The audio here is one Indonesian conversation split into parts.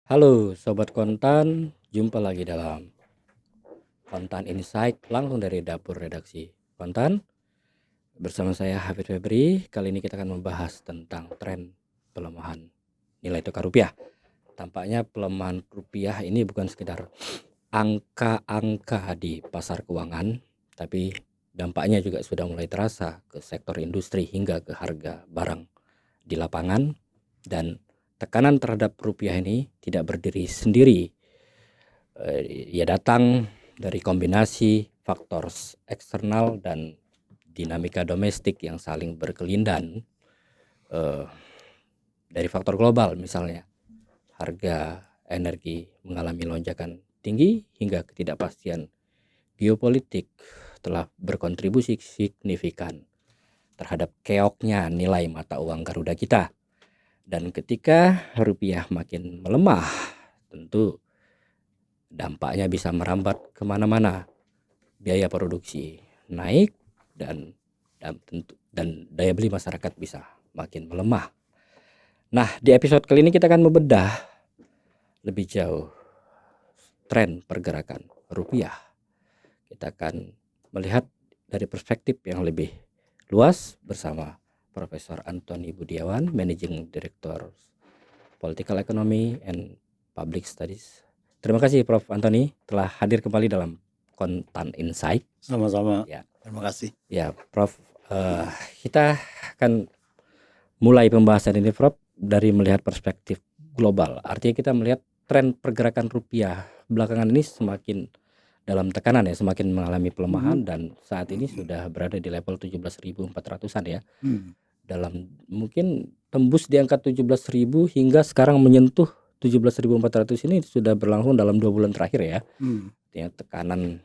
Halo Sobat Kontan, jumpa lagi dalam Kontan Insight langsung dari dapur redaksi Kontan. Bersama saya Hafid Febri, kali ini kita akan membahas tentang tren pelemahan nilai tukar rupiah. Tampaknya pelemahan rupiah ini bukan sekedar angka-angka di pasar keuangan, tapi dampaknya juga sudah mulai terasa ke sektor industri hingga ke harga barang di lapangan. Dan tekanan terhadap rupiah ini tidak berdiri sendiri. Ia datang dari kombinasi faktor eksternal dan dinamika domestik yang saling berkelindan. Dari faktor global misalnya, harga energi mengalami lonjakan tinggi hingga ketidakpastian geopolitik telah berkontribusi signifikan terhadap keoknya nilai mata uang Garuda kita. Dan ketika rupiah makin melemah, tentu dampaknya bisa merambat kemana-mana. Biaya produksi naik dan daya beli masyarakat bisa makin melemah. Nah, di episode kali ini kita akan membedah lebih jauh tren pergerakan rupiah. Kita akan melihat dari perspektif yang lebih luas bersama Profesor Antoni Budiawan, Managing Director Political Economy and Public Studies. Terima kasih Prof. Antoni telah hadir kembali dalam Kontan Insight. Sama-sama. Ya. Terima kasih. Ya, Prof. Kita akan mulai pembahasan ini, Prof, dari melihat perspektif global. Artinya kita melihat tren pergerakan rupiah belakangan ini semakin dalam tekanan ya, semakin mengalami pelemahan dan saat ini sudah berada di level 17.400-an ya. Dalam mungkin tembus di angka 17.000 hingga sekarang menyentuh 17.400 ini sudah berlangsung dalam 2 bulan terakhir ya. Artinya tekanan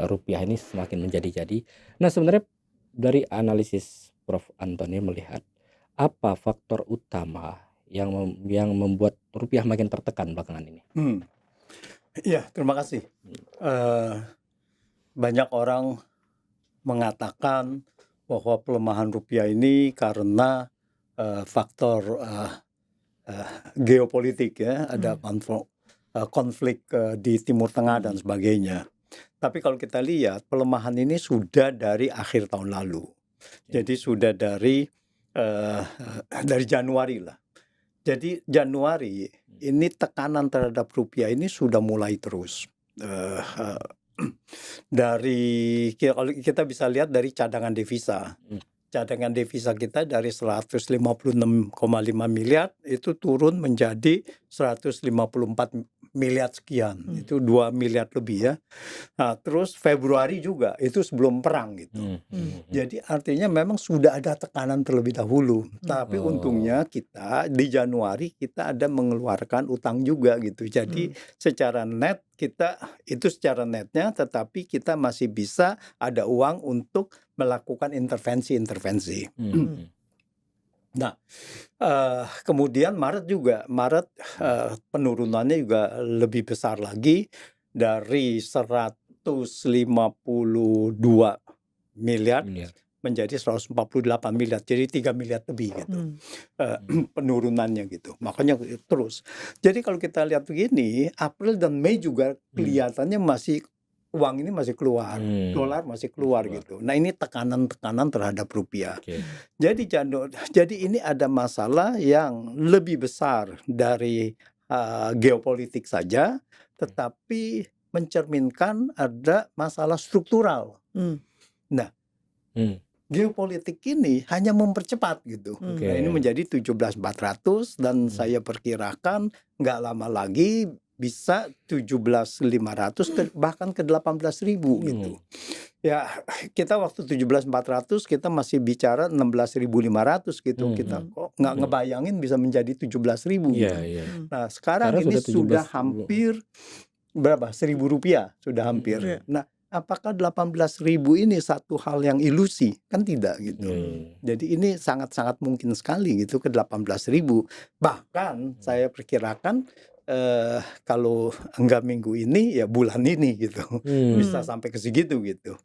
rupiah ini semakin menjadi-jadi. Nah, sebenarnya dari analisis Prof. Antoni melihat apa faktor utama yang membuat rupiah makin tertekan belakangan ini? Ya, terima kasih. Banyak orang mengatakan bahwa pelemahan rupiah ini karena faktor geopolitik ya, ada konflik di Timur Tengah dan sebagainya. Tapi kalau kita lihat pelemahan ini sudah dari akhir tahun lalu. Jadi sudah dari Januari lah. Jadi Januari ini tekanan terhadap rupiah ini sudah mulai terus. Dari kalau kita bisa lihat dari cadangan devisa. Cadangan devisa kita dari 156,5 miliar itu turun menjadi 154 miliar sekian. Itu 2 miliar lebih ya. Nah, terus Februari juga itu sebelum perang gitu. Jadi artinya memang sudah ada tekanan terlebih dahulu. Tapi untungnya kita di Januari kita ada mengeluarkan utang juga gitu. Jadi secara net kita itu secara netnya, tetapi kita masih bisa ada uang untuk melakukan intervensi. Nah, kemudian Maret penurunannya juga lebih besar lagi dari 152 miliar menjadi 148 miliar, jadi 3 miliar lebih gitu penurunannya gitu. Makanya terus. Jadi kalau kita lihat begini, April dan Mei juga kelihatannya masih uang ini masih keluar, dolar masih keluar gitu. Nah, ini tekanan terhadap rupiah. Jadi ini ada masalah yang lebih besar dari geopolitik saja, tetapi mencerminkan ada masalah struktural. Nah, geopolitik ini hanya mempercepat gitu. Nah, ini menjadi 17.400 dan saya perkirakan nggak lama lagi bisa 17.500 bahkan ke 18.000 gitu. Ya, kita waktu 17.400 kita masih bicara 16.500 gitu. Kita kok nggak ngebayangin bisa menjadi 17.000 gitu. Nah, sekarang ini sudah hampir berapa? Rp1.000 sudah hampir. Nah, apakah 18.000 ini satu hal yang ilusi? Kan tidak gitu. Jadi ini sangat-sangat mungkin sekali gitu ke 18.000. Bahkan saya perkirakan kalau enggak minggu ini ya bulan ini gitu. Bisa sampai ke segitu gitu.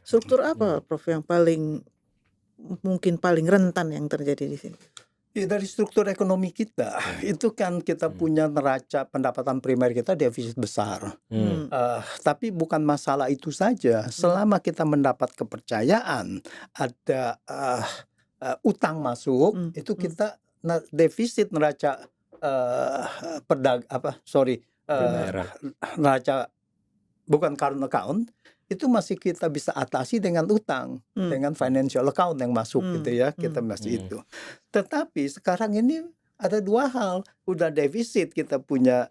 Struktur apa Prof yang mungkin paling rentan yang terjadi di sini? Ya, dari struktur ekonomi kita, itu kan kita punya neraca pendapatan primer kita defisit besar. Tapi bukan masalah itu saja, selama kita mendapat kepercayaan, ada utang masuk, itu kita defisit neraca Pembayaran. neraca bukan current account, itu masih kita bisa atasi dengan utang, dengan financial account yang masuk gitu ya, kita masih itu. Tetapi sekarang ini ada dua hal, udah defisit kita punya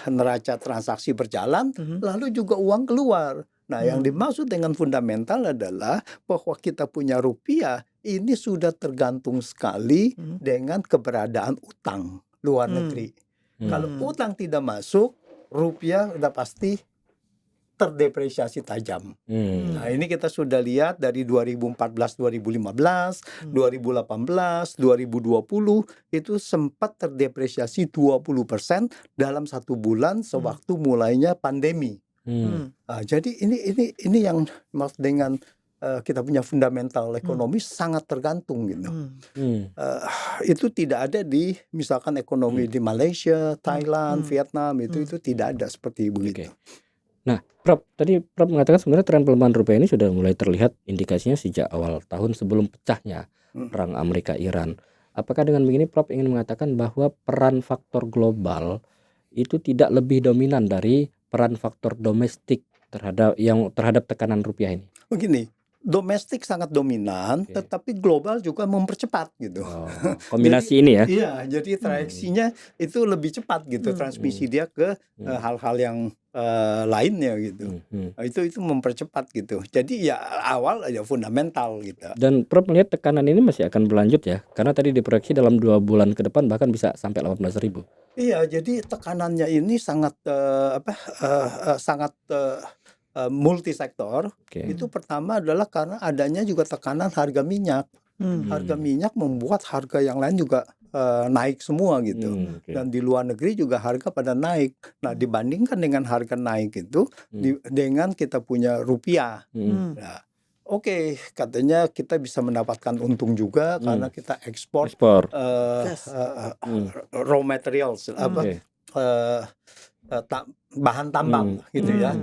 neraca transaksi berjalan, lalu juga uang keluar. Nah, yang dimaksud dengan fundamental adalah bahwa kita punya rupiah ini sudah tergantung sekali dengan keberadaan utang luar negeri. Kalau utang tidak masuk, rupiah udah pasti terdepresiasi tajam. Nah, ini kita sudah lihat dari 2014, 2015, 2018, 2020 itu sempat terdepresiasi 20% dalam 1 bulan sewaktu mulainya pandemi. Nah, jadi ini yang maksud dengan kita punya fundamental ekonomi sangat tergantung gitu. Itu tidak ada di misalkan ekonomi di Malaysia, Thailand, Vietnam itu tidak ada seperti begitu. Nah, Prof, tadi Prof mengatakan sebenarnya tren pelemahan rupiah ini sudah mulai terlihat indikasinya sejak awal tahun sebelum pecahnya perang Amerika-Iran. Apakah dengan begini Prof ingin mengatakan bahwa peran faktor global itu tidak lebih dominan dari peran faktor domestik terhadap tekanan rupiah ini? Begini, domestik sangat dominan, tetapi global juga mempercepat gitu. Kombinasi ini ya? Iya, jadi traksinya itu lebih cepat gitu, transmisi dia ke hal-hal yang lainnya gitu. Itu mempercepat gitu. Jadi ya awal ya fundamental gitu. Dan Prof melihat tekanan ini masih akan berlanjut ya? Karena tadi diproyeksi dalam 2 bulan ke depan bahkan bisa sampai 18.000. Iya, jadi tekanannya ini sangat multisektor. Itu pertama adalah karena adanya juga tekanan harga minyak. Harga minyak membuat harga yang lain juga naik semua gitu. Dan di luar negeri juga harga pada naik. Nah, dibandingkan dengan harga naik itu dengan kita punya rupiah. Nah, katanya kita bisa mendapatkan untung juga karena kita ekspor raw materials, bahan tambang gitu ya,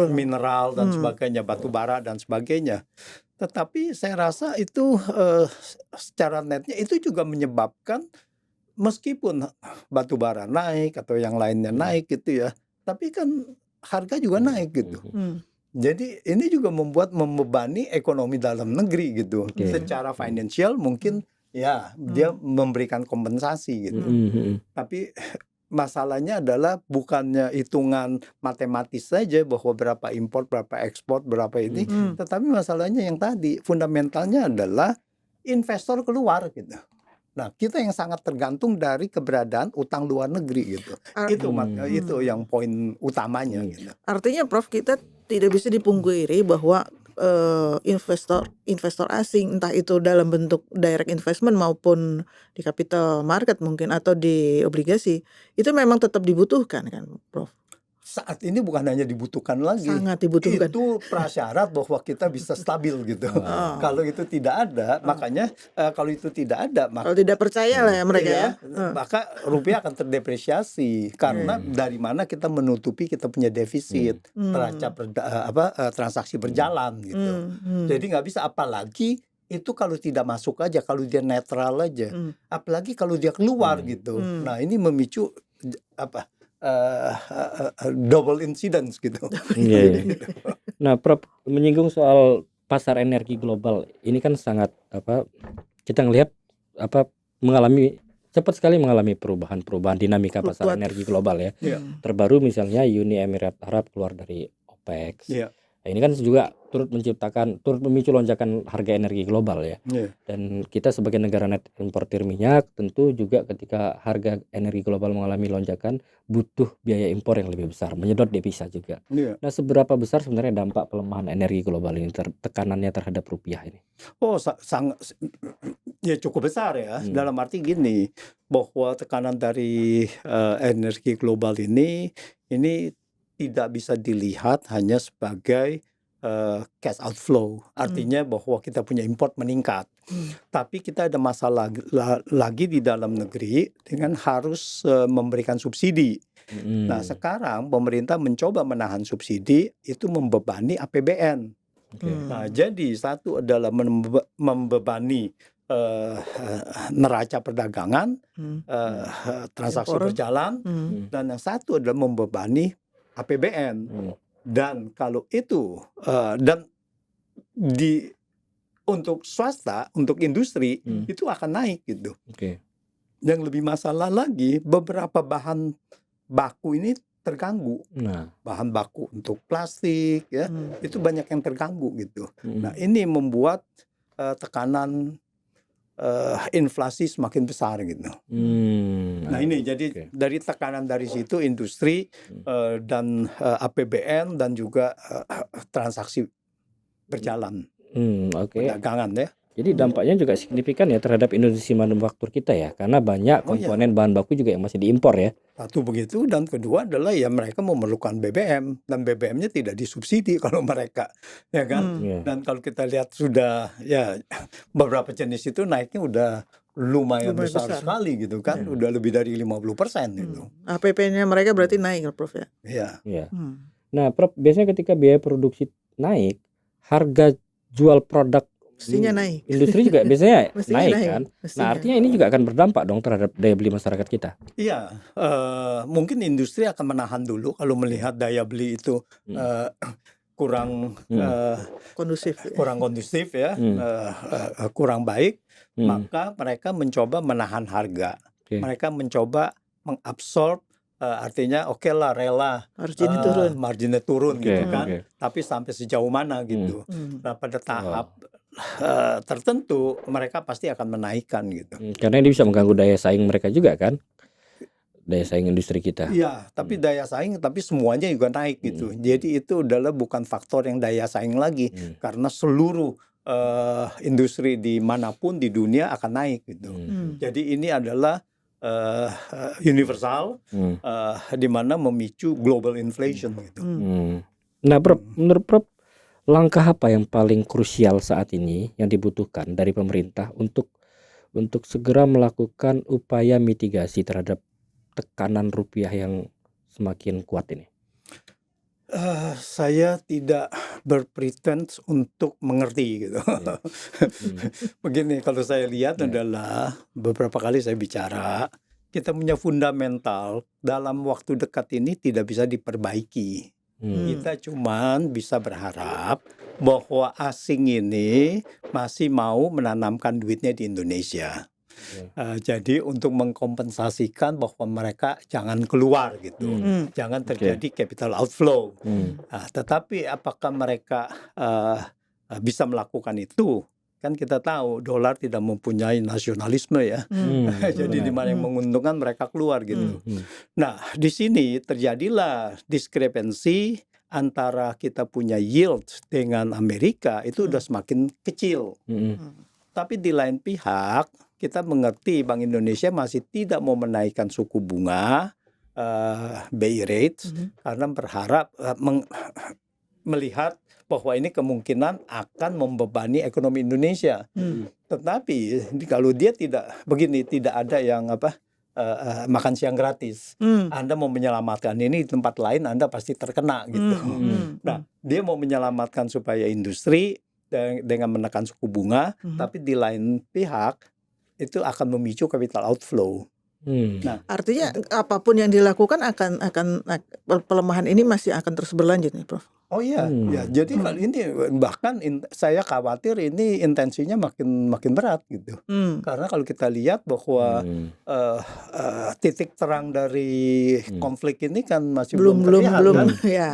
mineral dan sebagainya, batu bara dan sebagainya. Tetapi saya rasa itu secara netnya itu juga menyebabkan meskipun batu bara naik atau yang lainnya naik gitu ya, tapi kan harga juga naik gitu. Jadi ini juga membebani ekonomi dalam negeri gitu. Secara financial mungkin ya dia memberikan kompensasi gitu. Tapi masalahnya adalah bukannya hitungan matematis saja bahwa berapa impor, berapa ekspor, berapa ini, tetapi masalahnya yang tadi fundamentalnya adalah investor keluar gitu. Nah, kita yang sangat tergantung dari keberadaan utang luar negeri gitu. Itu yang poin utamanya gitu. Artinya Prof, kita tidak bisa dipungkiri bahwa investor asing, entah itu dalam bentuk direct investment maupun di capital market mungkin atau di obligasi, itu memang tetap dibutuhkan kan Prof? Saat ini bukan hanya dibutuhkan lagi, sangat dibutuhkan. Itu prasyarat bahwa kita bisa stabil gitu. Kalau itu tidak ada, makanya kalau itu tidak ada, kalau tidak percaya lah ya mereka ya, maka rupiah akan terdepresiasi karena dari mana kita menutupi kita punya defisit neraca transaksi berjalan gitu. Jadi nggak bisa, apalagi itu kalau tidak masuk aja, kalau dia netral aja, apalagi kalau dia keluar gitu. Nah, ini memicu double incidence gitu. Nah, Prof menyinggung soal pasar energi global ini kan sangat kita ngelihat cepat sekali mengalami perubahan perubahan pasar energi global ya. Terbaru misalnya Uni Emirat Arab keluar dari OPEC. Nah, ini kan juga turut memicu lonjakan harga energi global ya. Dan kita sebagai negara net importir minyak tentu juga ketika harga energi global mengalami lonjakan butuh biaya impor yang lebih besar, menyedot devisa juga. Nah, seberapa besar sebenarnya dampak pelemahan energi global ini tekanannya terhadap rupiah ini? Sangat ya cukup besar ya. Dalam arti gini, bahwa tekanan dari energi global ini tidak bisa dilihat hanya sebagai cash outflow, artinya bahwa kita punya import meningkat. Tapi kita ada masalah lagi di dalam negeri dengan harus memberikan subsidi. Nah, sekarang pemerintah mencoba menahan subsidi, itu membebani APBN. Nah, jadi satu adalah membebani neraca perdagangan, transaksi Impor. berjalan, dan yang satu adalah membebani APBN. Dan kalau itu dan untuk swasta, untuk industri itu akan naik gitu. Yang lebih masalah lagi, beberapa bahan baku ini terganggu. Bahan baku untuk plastik ya, itu banyak yang terganggu gitu. Nah, ini membuat tekanan inflasi semakin besar gitu. Nah, ini jadi dari tekanan dari situ industri dan APBN dan juga transaksi berjalan, perdagangan ya. Jadi dampaknya juga signifikan ya terhadap industri manufaktur kita ya, karena banyak komponen bahan baku juga yang masih diimpor ya. Satu begitu, dan kedua adalah ya mereka memerlukan BBM, dan BBM-nya tidak disubsidi kalau mereka, ya kan. Dan kalau kita lihat sudah ya beberapa jenis itu naiknya udah lumayan besar sekali gitu kan, udah lebih dari 50% gitu. APP-nya mereka berarti naik ya, Prof ya? Iya. Nah, Prof, biasanya ketika biaya produksi naik, harga jual produk Mestinya naik. industri juga biasanya Mestinya naik naik, kan. mestinya. Nah, artinya ini juga akan berdampak dong terhadap daya beli masyarakat kita. Iya, mungkin industri akan menahan dulu kalau melihat daya beli itu kurang Kondusif ya. kurang kondusif ya, kurang baik, maka mereka mencoba menahan harga. Mereka mencoba mengabsorb, artinya oke lah, rela marginnya turun gitu kan, tapi sampai sejauh mana gitu. Nah, pada tahap tertentu mereka pasti akan menaikkan gitu. Karena ini bisa mengganggu daya saing mereka juga kan, daya saing industri kita. Iya, tapi daya saing, tapi semuanya juga naik gitu. Jadi itu adalah bukan faktor yang daya saing lagi, karena seluruh industri dimanapun di dunia akan naik gitu. Jadi ini adalah universal, di mana memicu global inflation gitu. Nah, Prof, menurut Prof, langkah apa yang paling krusial saat ini yang dibutuhkan dari pemerintah untuk segera melakukan upaya mitigasi terhadap tekanan rupiah yang semakin kuat ini? Saya tidak berpretens untuk mengerti gitu. Begini, kalau saya lihat adalah beberapa kali saya bicara, kita punya fundamental dalam waktu dekat ini tidak bisa diperbaiki. Kita cuman bisa berharap bahwa asing ini masih mau menanamkan duitnya di Indonesia. Jadi untuk mengkompensasikan bahwa mereka jangan keluar gitu, jangan terjadi capital outflow. Tetapi apakah mereka bisa melakukan itu? Kan kita tahu dolar tidak mempunyai nasionalisme ya. Jadi di mana yang menguntungkan mereka keluar gitu. Nah, di sini terjadilah diskrepensi antara kita punya yield dengan Amerika itu udah semakin kecil. Tapi di lain pihak kita mengerti Bank Indonesia masih tidak mau menaikkan suku bunga BI rate karena berharap melihat bahwa ini kemungkinan akan membebani ekonomi Indonesia. Tetapi kalau dia tidak ada yang makan siang gratis. Anda mau menyelamatkan ini di tempat lain Anda pasti terkena gitu. Nah, dia mau menyelamatkan supaya industri dengan menekan suku bunga, tapi di lain pihak itu akan memicu capital outflow. Nah, artinya apapun yang dilakukan akan pelemahan ini masih akan terus berlanjut nih, Prof. Oh iya, ya. Jadi kali ini bahkan saya khawatir ini intensinya makin berat gitu. Karena kalau kita lihat bahwa titik terang dari konflik ini kan masih belum terlihat kan. Ya.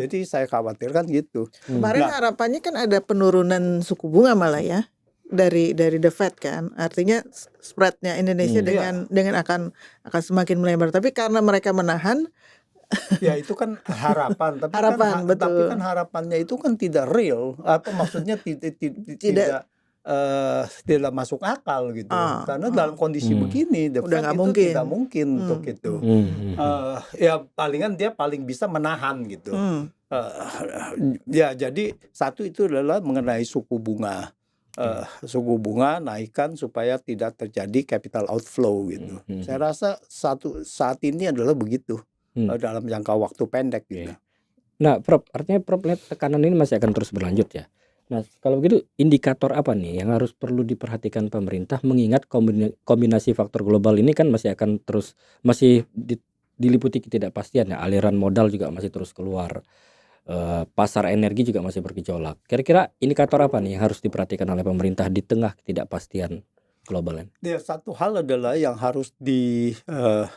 Jadi saya khawatirkan gitu. Kemarin harapannya kan ada penurunan suku bunga malah ya. Dari The Fed kan, artinya spreadnya Indonesia dengan akan semakin melebar. Tapi karena mereka menahan, ya itu kan harapan. Tapi harapan, tapi kan harapannya itu kan tidak real, atau maksudnya tidak tidak masuk akal gitu. Karena dalam kondisi begini, The Udah Fed nggak itu mungkin. tidak mungkin untuk itu. Ya palingan dia paling bisa menahan gitu. Ya jadi satu itu adalah mengenai suku bunga. Suku bunga naikkan supaya tidak terjadi capital outflow gitu. Saya rasa saat ini adalah begitu dalam jangka waktu pendek gitu. Nah, Prof, artinya Prof lihat tekanan ini masih akan terus berlanjut ya. Nah, kalau begitu indikator apa nih yang harus perlu diperhatikan pemerintah mengingat kombinasi faktor global ini kan masih akan terus diliputi ketidakpastian ya, aliran modal juga masih terus keluar. Pasar energi juga masih bergejolak. Kira-kira indikator apa nih yang harus diperhatikan oleh pemerintah di tengah ketidakpastian global ini? Ya, satu hal adalah yang harus dibuat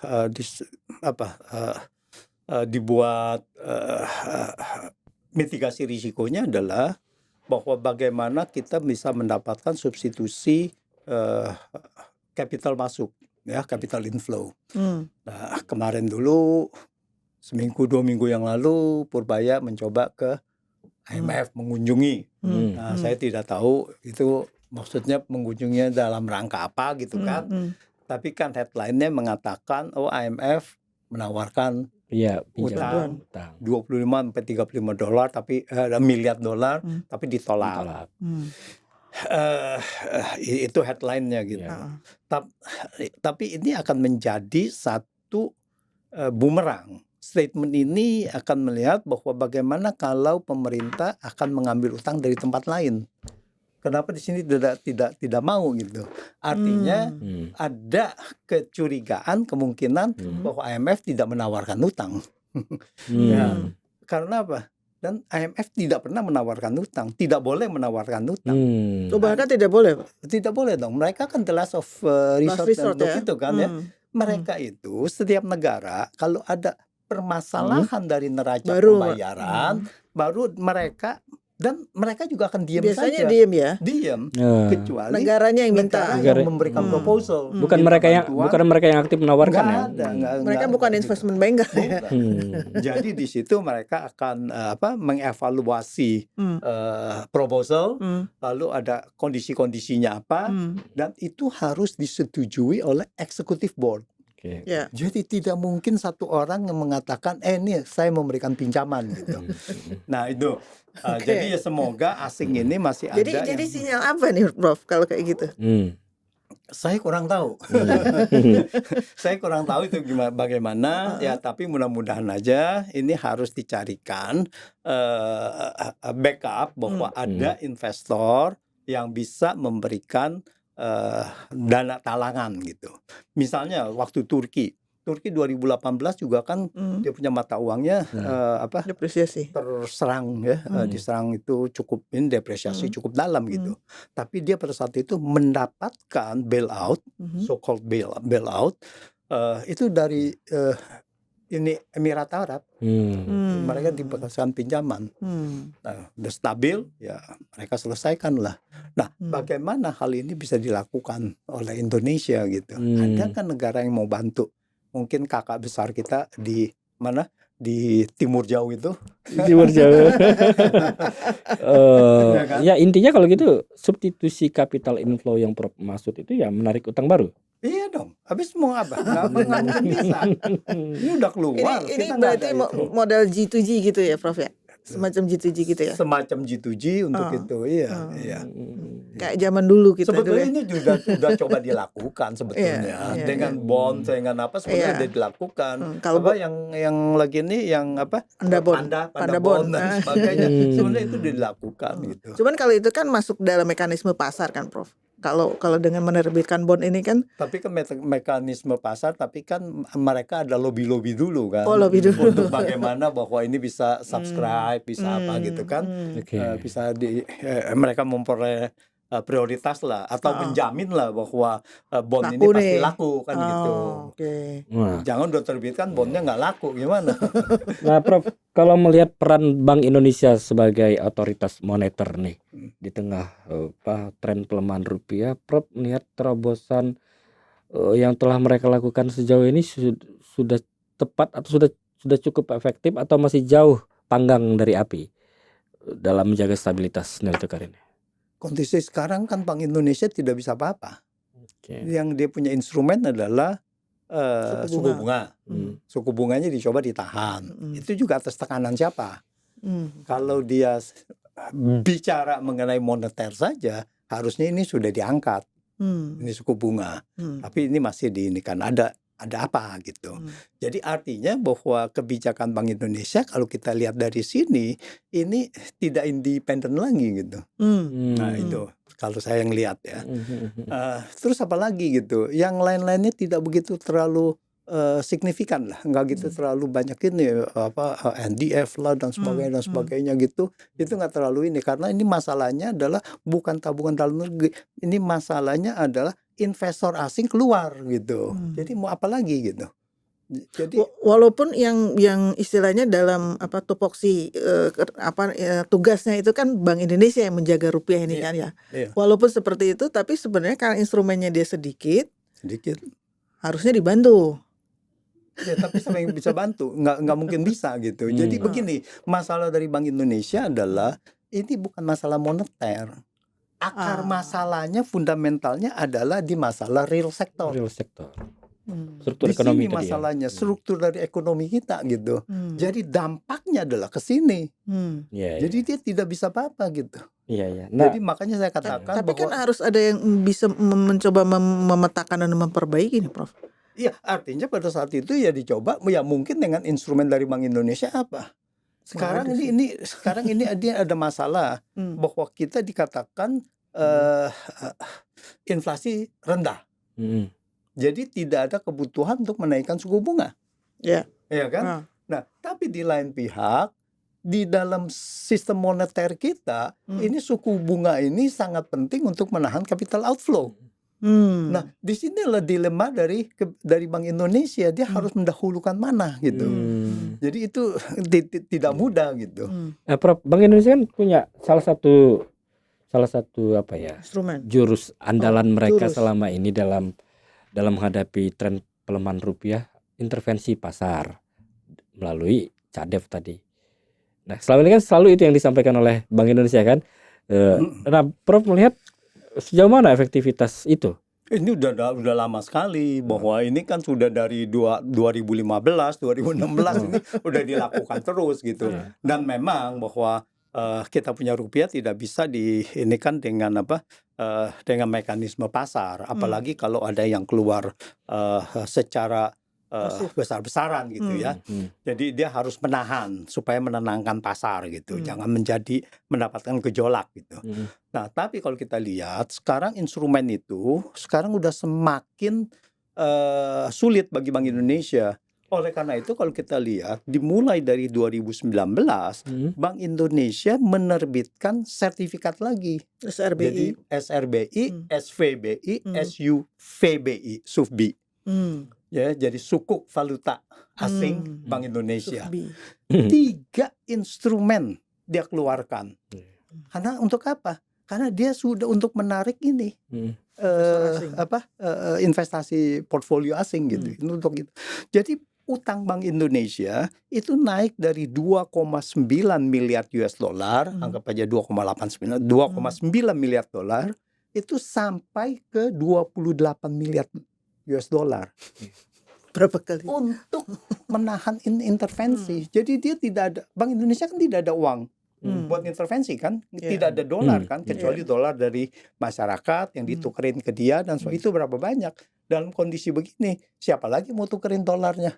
mitigasi risikonya adalah bahwa bagaimana kita bisa mendapatkan substitusi capital masuk, ya, capital inflow. Nah, kemarin dulu seminggu 2 minggu yang lalu Purbaya mencoba ke IMF mengunjungi. Nah, saya tidak tahu itu maksudnya mengunjunginya dalam rangka apa gitu kan. Tapi kan headline-nya mengatakan IMF menawarkan utang 25-35 tapi miliar dolar tapi ditolak. Itu headline-nya gitu. Tapi ini akan menjadi satu bumerang. Statement ini akan melihat bahwa bagaimana kalau pemerintah akan mengambil utang dari tempat lain. Kenapa di sini tidak mau gitu? Artinya ada kecurigaan, kemungkinan bahwa IMF tidak menawarkan utang. Ya, karena apa? Dan IMF tidak pernah menawarkan utang, tidak boleh menawarkan utang. Bahkan tidak boleh, Pak? Tidak boleh dong. Mereka kan the last of resort dan itu kan ya. Mereka itu setiap negara kalau ada permasalahan dari neraca pembayaran, baru mereka juga akan diam saja. Biasanya diam ya. Diam. Kecuali negaranya yang minta, yang memberikan proposal. Bukan mereka yang aktif menawarkan ya. Mereka bukan investment banker. Jadi di situ mereka akan mengevaluasi proposal, lalu ada kondisi-kondisinya apa, dan itu harus disetujui oleh executive board. Jadi tidak mungkin satu orang yang mengatakan ini saya memberikan pinjaman gitu. Nah itu jadi ya semoga asing ini masih ada. Jadi sinyal apa nih Prof kalau kayak gitu? Saya kurang tahu. Saya kurang tahu itu bagaimana ya, tapi mudah-mudahan aja ini harus dicarikan backup bahwa ada investor yang bisa memberikan dana talangan gitu. Misalnya waktu Turki 2018 juga kan dia punya mata uangnya depresiasi, terserang ya, diserang itu cukup depresiasi cukup dalam gitu. Tapi dia pada saat itu mendapatkan bailout, so-called bailout itu dari Emirat Arab. Mereka diberikan pinjaman. Nah, udah stabil ya mereka selesaikan lah. Nah, bagaimana hal ini bisa dilakukan oleh Indonesia gitu? Ada kan negara yang mau bantu? Mungkin kakak besar kita di mana? Di Timur Jauh itu. Timur Jauh. Ya intinya kalau gitu substitusi capital inflow yang Prof maksud itu ya menarik utang baru. Iya dong. Habis mau apa? Nggak mungkin bisa. Ini udah keluar. Ini berarti model G2G gitu ya, Prof ya? Semacam G2G gitu ya? Semacam G2G untuk itu, iya. Kayak zaman dulu kita sebetulnya dulu. Ini juga sudah coba dilakukan sebetulnya. Dengan bond, dengan apa sebetulnya sudah dilakukan. Kalau apa yang lagi ini yang apa? Panda bond dan sebagainya. Sebenarnya itu dilakukan gitu. Cuman kalau itu kan masuk dalam mekanisme pasar kan, Prof. Kalau dengan menerbitkan bond ini kan, tapi kan mekanisme pasar, tapi kan mereka ada lobby dulu kan. Lobby dulu. Untuk bagaimana bahwa ini bisa subscribe, bisa apa gitu kan. Bisa mereka memperoleh prioritas lah atau menjamin lah bahwa bond ini pasti laku kan gitu. Jangan udah terbitkan bondnya nggak laku gimana? Nah, Prof, kalau melihat peran Bank Indonesia sebagai otoritas moneter nih di tengah tren pelemahan rupiah, Prof melihat terobosan yang telah mereka lakukan sejauh ini sudah tepat atau sudah cukup efektif atau masih jauh panggang dari api dalam menjaga stabilitas nilai tukar ini? kondisi sekarang kan Bank Indonesia tidak bisa apa-apa. Oke. Yang dia punya instrumen adalah Suku suku bunga. bunga. Suku bunganya dicoba ditahan. Itu juga atas tekanan siapa? Hmm. Kalau dia bicara mengenai moneter saja, harusnya ini sudah diangkat. Ini suku bunga. Tapi ini masih diinikan, ada apa gitu. Jadi artinya bahwa kebijakan Bank Indonesia kalau kita lihat dari sini ini tidak independen lagi gitu. Nah itu kalau saya ngelihat ya. Terus apa lagi gitu? Yang lain-lainnya tidak begitu terlalu signifikan lah, nggak gitu terlalu banyak ini NDF lah dan sebagainya gitu. Itu nggak terlalu ini karena ini masalahnya adalah bukan tabungan dalam negeri. Ini masalahnya adalah investor asing keluar gitu. Jadi mau apa lagi gitu. Jadi walaupun yang istilahnya dalam tupoksi tugasnya itu kan Bank Indonesia yang menjaga rupiah ini kan ya. Walaupun seperti itu, tapi sebenarnya karena instrumennya dia sedikit harusnya dibantu. Ya, tapi siapa yang bisa bantu? Nggak mungkin bisa gitu. Jadi begini, masalah dari Bank Indonesia adalah ini bukan masalah moneter. Akar masalahnya fundamentalnya adalah di masalah real sector. Struktur Di ekonomi sini masalahnya, struktur dari ekonomi kita gitu. Jadi dampaknya adalah ke sini. Jadi dia tidak bisa apa-apa gitu. Nah, Jadi makanya saya katakan Tapi bahwa kan harus ada yang bisa mencoba memetakan dan memperbaiki nih, Prof. iya, artinya pada saat itu ya dicoba ya mungkin dengan instrumen dari Bank Indonesia apa. Sekarang ini dia ada masalah bahwa kita dikatakan inflasi rendah. Jadi tidak ada kebutuhan untuk menaikkan suku bunga. Ya. Iya kan? Nah, tapi di lain pihak di dalam sistem moneter kita ini suku bunga ini sangat penting untuk menahan capital outflow. Nah, di sinilah dilema dari Bank Indonesia, dia harus mendahulukan mana gitu. Jadi itu tidak mudah gitu. Prof, Bank Indonesia kan punya salah satu Instrumen. jurus andalan mereka jurus. selama ini dalam menghadapi tren pelemahan rupiah, intervensi pasar melalui CADEF tadi. Nah, selama ini kan selalu itu yang disampaikan oleh Bank Indonesia kan. Nah, Prof melihat sejauh mana efektivitas itu? Ini udah lama sekali bahwa ini kan sudah dari 2015, 2016 ini udah dilakukan terus gitu. Dan memang bahwa kita punya rupiah tidak bisa diinikan dengan dengan mekanisme pasar, apalagi kalau ada yang keluar secara besar-besaran gitu ya. Jadi dia harus menahan supaya menenangkan pasar gitu, jangan mendapatkan gejolak gitu. Nah, tapi kalau kita lihat sekarang instrumen itu sekarang udah semakin sulit bagi Bank Indonesia. Oleh karena itu kalau kita lihat dimulai dari 2019 Bank Indonesia menerbitkan sertifikat lagi. SRBI. Jadi SRBI, SVBI, SUVBI, SUVBI. Ya, jadi sukuk valuta asing Bank Indonesia. 3 instrumen dia keluarkan. Karena untuk apa? Karena dia sudah untuk menarik ini investasi portfolio asing gitu. Untuk gitu. Jadi utang Bank Indonesia itu naik dari 2,9 miliar US dollar, anggap aja 2,9 miliar dolar itu sampai ke 28 miliar US dollar. Berapa kali? Untuk menahan intervensi. Jadi dia tidak ada, Bank Indonesia kan tidak ada uang buat intervensi kan, tidak ada dolar kan, kecuali dolar dari masyarakat yang ditukerin ke dia dan itu berapa banyak. Dalam kondisi begini, siapa lagi mau tukerin dolarnya?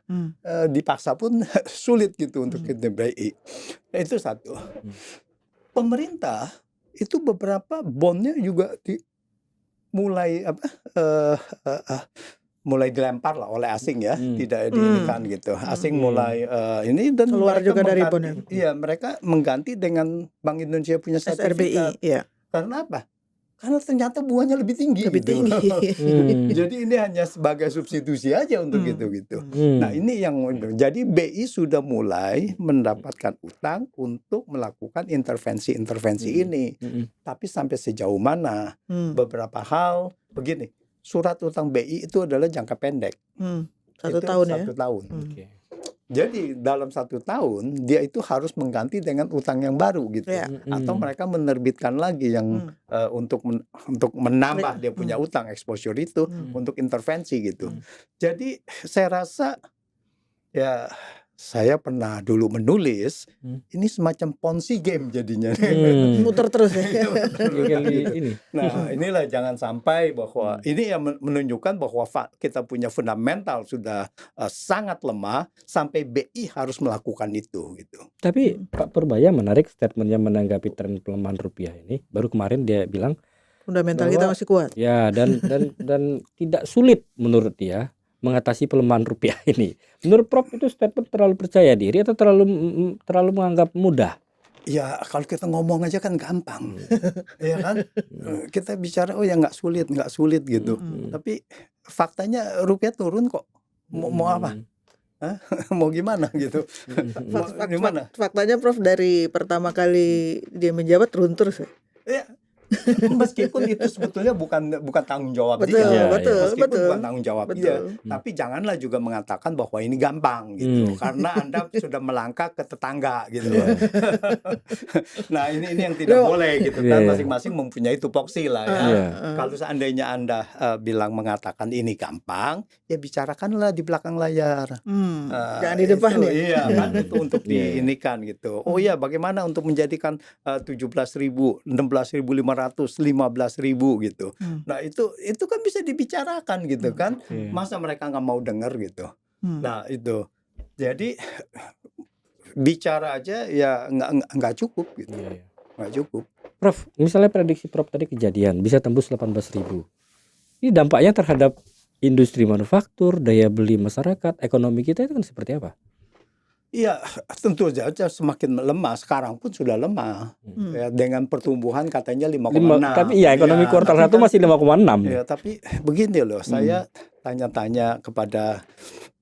Dipaksa pun sulit gitu untuk kita BI. Itu satu. Pemerintah itu beberapa bondnya juga mulai dilempar lah oleh asing ya, tidak diinikan gitu. Asing mulai ini dan keluar juga dari bond. Iya, mereka mengganti dengan Bank Indonesia punya sertifikat. SRBI, Karena apa? Karena ternyata bunganya lebih tinggi. Jadi ini hanya sebagai substitusi aja untuk gitu. Nah, ini yang jadi BI sudah mulai mendapatkan utang untuk melakukan intervensi ini. Tapi sampai sejauh mana? Beberapa hal begini. Surat utang BI itu adalah jangka pendek. 1 tahun ya. 1 tahun. Jadi dalam 1 tahun dia itu harus mengganti dengan utang yang baru gitu. Ya. Atau mereka menerbitkan lagi yang untuk menambah dia punya utang exposure itu untuk intervensi gitu. Jadi saya rasa ya saya pernah dulu menulis ini semacam Ponzi game jadinya. Muter terus ya. Ini. Nah, inilah jangan sampai bahwa ini yang menunjukkan bahwa kita punya fundamental sudah sangat lemah sampai BI harus melakukan itu gitu. Tapi Pak Purbaya menarik statementnya menanggapi tren pelemahan rupiah ini. Baru kemarin dia bilang Fundamental kita masih kuat. ya dan tidak sulit menurut dia mengatasi pelemahan rupiah ini. Menurut Prof itu statement terlalu percaya diri atau terlalu menganggap mudah? Ya kalau kita ngomong aja kan gampang, ya kan? Kita bicara oh ya nggak sulit gitu. Tapi faktanya rupiah turun kok. Mau apa? Hah? Mau gimana gitu? Gimana? Faktanya Prof dari pertama kali dia menjabat turun terus ya. Ya. Meskipun itu sebetulnya bukan tanggung jawab Betul, dia, betul. bukan tanggung jawab dia, tapi janganlah juga mengatakan bahwa ini gampang gitu, karena Anda sudah melangkah ke tetangga gitu. Nah ini yang tidak boleh gitu kan, masing-masing mempunyai tupoksi lah ya. Kalau seandainya Anda bilang mengatakan ini gampang, ya bicarakanlah di belakang layar. Jangan di depan itu, ya. Iya kan itu untuk diinikan gitu. Oh iya bagaimana untuk menjadikan 17.000, 16.500, 15.000 gitu. Nah itu kan bisa dibicarakan gitu kan. Masa mereka nggak mau dengar gitu. Nah itu jadi bicara aja ya nggak cukup gitu. Nggak cukup. Prof, misalnya prediksi Prof tadi kejadian bisa tembus 18.000. Ini dampaknya terhadap industri manufaktur, daya beli masyarakat, ekonomi kita itu kan seperti apa? Iya, tentu saja semakin lemah. Sekarang pun sudah lemah. Ya, dengan pertumbuhan katanya 5,6. Tapi iya ekonomi kuartal 1 masih 5,6. Ya, tapi begini loh, saya tanya-tanya kepada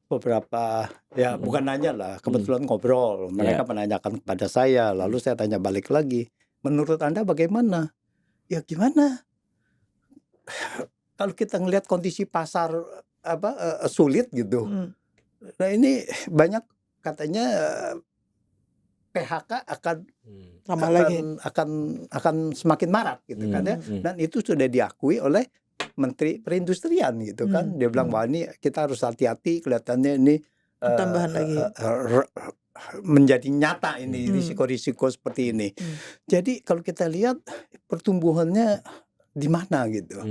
beberapa ya bukan nanya lah, kebetulan ngobrol. Mereka menanyakan kepada saya, lalu saya tanya balik lagi. Menurut Anda bagaimana? Ya gimana? Kalau kita ngelihat kondisi pasar sulit gitu. Nah ini banyak katanya PHK akan semakin marak gitu kan ya, dan itu sudah diakui oleh Menteri Perindustrian gitu kan. Dia bilang wah ini kita harus hati-hati, kelihatannya ini tambahan lagi menjadi nyata ini risiko-risiko seperti ini. Jadi kalau kita lihat pertumbuhannya di mana gitu.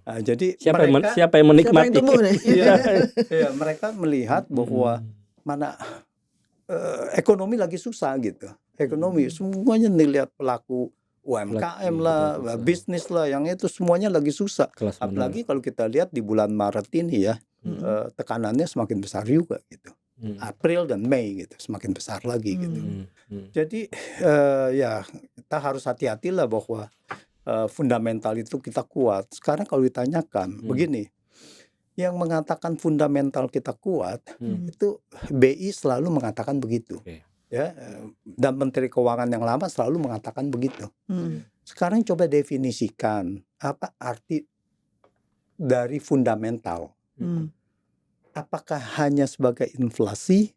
Nah, jadi siapa yang menikmati? Mereka melihat bahwa mana ekonomi lagi susah gitu. Ekonomi semuanya dilihat pelaku UMKM lah, bisnis lah, yang itu semuanya lagi susah. Apalagi kalau kita lihat di bulan Maret ini ya, tekanannya semakin besar juga gitu. April dan Mei gitu semakin besar lagi gitu. Jadi ya kita harus hati-hatilah bahwa fundamental itu kita kuat. Sekarang kalau ditanyakan begini, yang mengatakan fundamental kita kuat itu BI selalu mengatakan begitu. Ya, dan Menteri Keuangan yang lama selalu mengatakan begitu. Sekarang coba definisikan apa arti dari fundamental. Apakah hanya sebagai inflasi?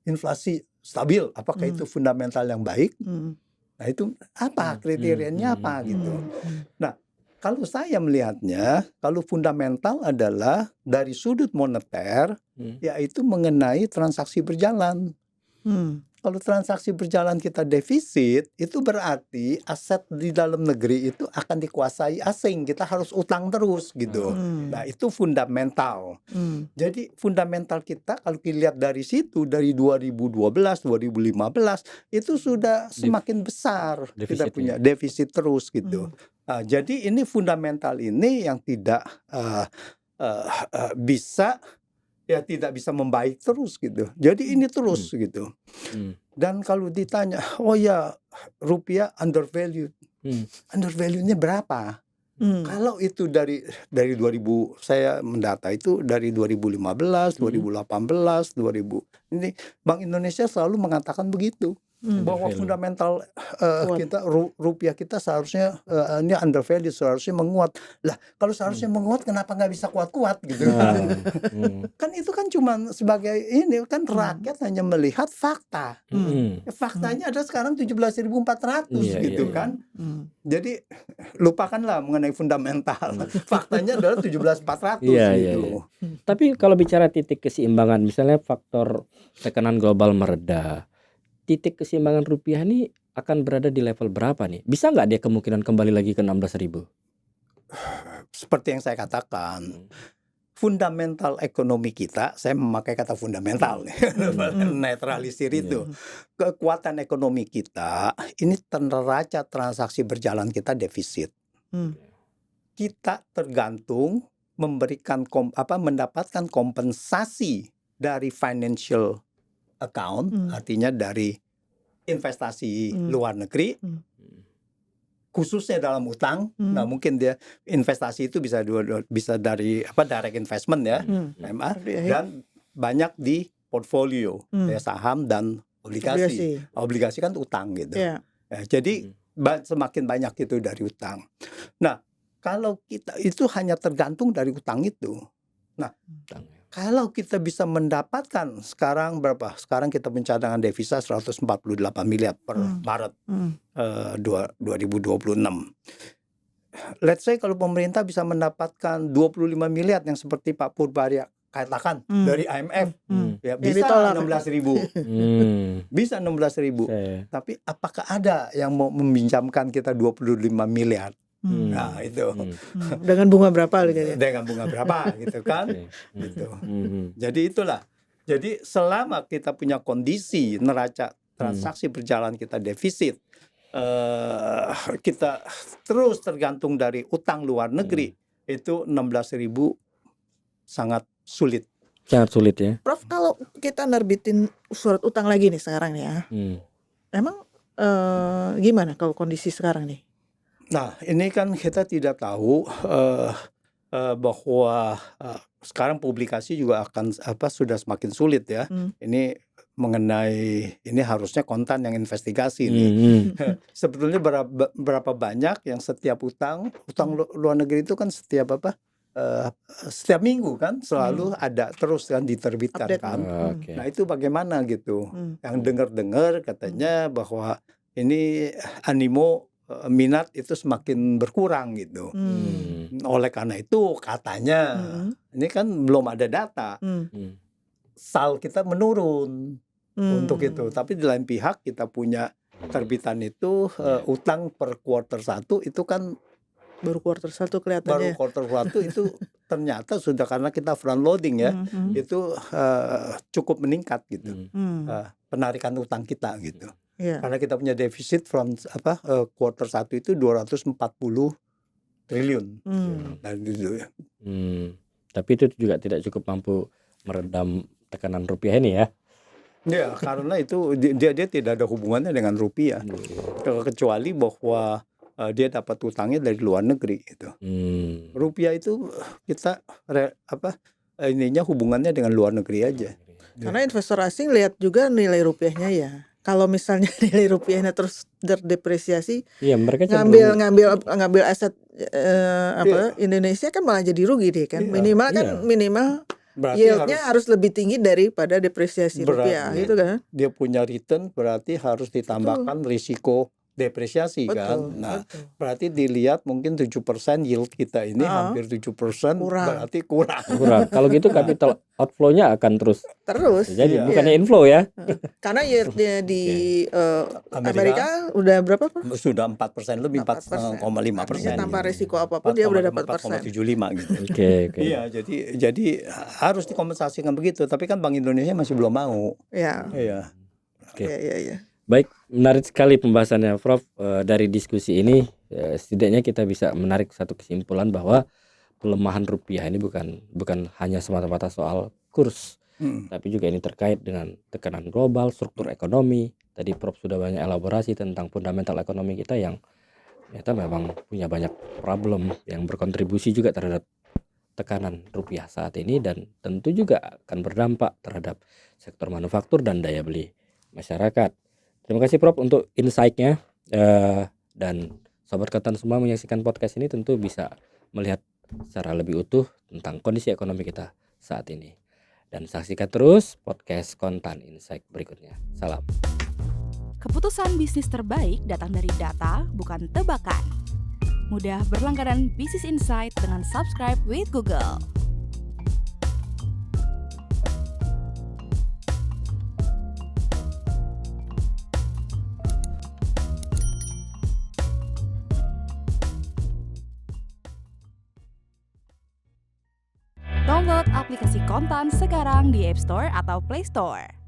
Inflasi stabil, apakah itu fundamental yang baik? Nah itu apa kriterianya apa gitu. Nah kalau saya melihatnya, kalau fundamental adalah dari sudut moneter, yaitu mengenai transaksi berjalan. Kalau transaksi berjalan kita defisit, itu berarti aset di dalam negeri itu akan dikuasai asing. Kita harus utang terus gitu. Nah itu fundamental. Jadi fundamental kita kalau dilihat dari situ, dari 2012, 2015, itu sudah semakin besar. Kita punya defisit terus gitu. Nah, jadi ini fundamental ini yang tidak tidak bisa membaik terus gitu. Jadi ini terus gitu. Dan kalau ditanya, oh ya rupiah undervalued. Undervalued-nya berapa? Kalau itu dari 2000, saya mendata itu dari 2015, 2018, 2000. Ini Bank Indonesia selalu mengatakan begitu. bahwa Undervalue. fundamental Kuat. kita rupiah kita seharusnya ini undervalue, seharusnya menguat. Lah kalau seharusnya menguat kenapa nggak bisa kuat-kuat gitu kan? Kan itu kan cuma sebagai ini kan rakyat hanya melihat fakta. Faktanya ada sekarang 17.400 Iya, gitu iya, iya. kan. Jadi lupakanlah mengenai fundamental. Faktanya adalah 17.400 Iya, iya, gitu. iya. Tapi kalau bicara titik keseimbangan, misalnya faktor tekanan global mereda, titik keseimbangan rupiah ini akan berada di level berapa nih? Bisa nggak dia kemungkinan kembali lagi ke 16.000? Seperti yang saya katakan, fundamental ekonomi kita, saya memakai kata fundamental nih, netralisir itu. Kekuatan ekonomi kita ini neraca transaksi berjalan kita defisit. Kita tergantung memberikan mendapatkan kompensasi dari financial account, artinya dari investasi luar negeri, khususnya dalam utang. Nah mungkin dia investasi itu bisa dari direct investment ya, MR, dan banyak di portfolio ya, saham dan obligasi. Obligasi kan utang gitu. Ya, jadi semakin banyak itu dari utang. Nah kalau kita itu hanya tergantung dari utang itu. Nah kalau kita bisa mendapatkan sekarang berapa? Sekarang kita punya cadangan devisa 148 miliar per Maret 2026. Let's say kalau pemerintah bisa mendapatkan 25 miliar yang seperti Pak Purbarya katakan dari IMF, ya bisa 16.000. Bisa 16.000. Tapi apakah ada yang mau meminjamkan kita 25 miliar? Nah itu dengan bunga berapa gitu? Dengan bunga berapa gitu kan? Gitu. Jadi itulah. Jadi selama kita punya kondisi neraca transaksi berjalan kita defisit, kita terus tergantung dari utang luar negeri, itu 16.000 sangat sulit. Sangat sulit ya. Prof, kalau kita nerbitin surat utang lagi nih sekarang ya, emang gimana kalau kondisi sekarang nih? Nah, ini kan kita tidak tahu bahwa sekarang publikasi juga akan sudah semakin sulit ya. Ini mengenai ini harusnya kontan yang investigasi nih. Sebetulnya berapa banyak yang setiap utang luar negeri itu kan setiap setiap minggu kan selalu ada terus kan diterbitkan kan. Nah itu bagaimana gitu? Yang dengar katanya bahwa ini animo minat itu semakin berkurang gitu. Oleh karena itu katanya ini kan belum ada data, SAL kita menurun untuk itu. Tapi di lain pihak kita punya terbitan itu utang per kuartal 1 itu kan baru kuartal 1 kelihatannya. Baru kuartal 1 itu ternyata sudah karena kita front loading ya, itu cukup meningkat gitu. Penarikan utang kita gitu. Karena kita punya defisit from kuartal 1 itu 240 triliun. Tapi itu juga tidak cukup mampu meredam tekanan rupiah ini ya. Ya, karena itu dia tidak ada hubungannya dengan rupiah. Kecuali bahwa dia dapat utangnya dari luar negeri gitu. Rupiah itu kita ininya hubungannya dengan luar negeri aja. Karena investor asing lihat juga nilai rupiahnya ya. Kalau misalnya nilai rupiahnya terus terdepresiasi, iya, mereka ngambil aset Indonesia kan malah jadi rugi deh kan. Minimal yieldnya harus lebih tinggi daripada depresiasi rupiah gitu kan. Dia punya return berarti harus ditambahkan risiko depresiasi kan. Nah, berarti dilihat mungkin 7% yield kita ini hampir 7% berarti kurang. Kalau gitu capital outflow-nya akan terus jadi bukannya inflow ya. Karena yieldnya di Amerika udah berapa Pak? Sudah 4% lebih, 4,5%. Tanpa risiko apapun dia udah dapat 4,75 gitu. Oke. Iya, jadi harus dikompensasikan begitu, tapi kan Bank Indonesia masih belum mau. Iya. Iya. Baik, menarik sekali pembahasannya Prof. Dari diskusi ini setidaknya kita bisa menarik satu kesimpulan bahwa pelemahan rupiah ini bukan hanya semata-mata soal kurs, tapi juga ini terkait dengan tekanan global, struktur ekonomi. Tadi Prof sudah banyak elaborasi tentang fundamental ekonomi kita yang ternyata memang punya banyak problem yang berkontribusi juga terhadap tekanan rupiah saat ini, dan tentu juga akan berdampak terhadap sektor manufaktur dan daya beli masyarakat. Terima kasih Prof untuk insight-nya. Dan Sobat Kontan semua menyaksikan podcast ini tentu bisa melihat secara lebih utuh tentang kondisi ekonomi kita saat ini. Dan saksikan terus podcast Kontan Insight berikutnya. Salam. Keputusan bisnis terbaik datang dari data, bukan tebakan. Mudah berlangganan Business Insight dengan subscribe with Google. Download aplikasi Kontan sekarang di App Store atau Play Store.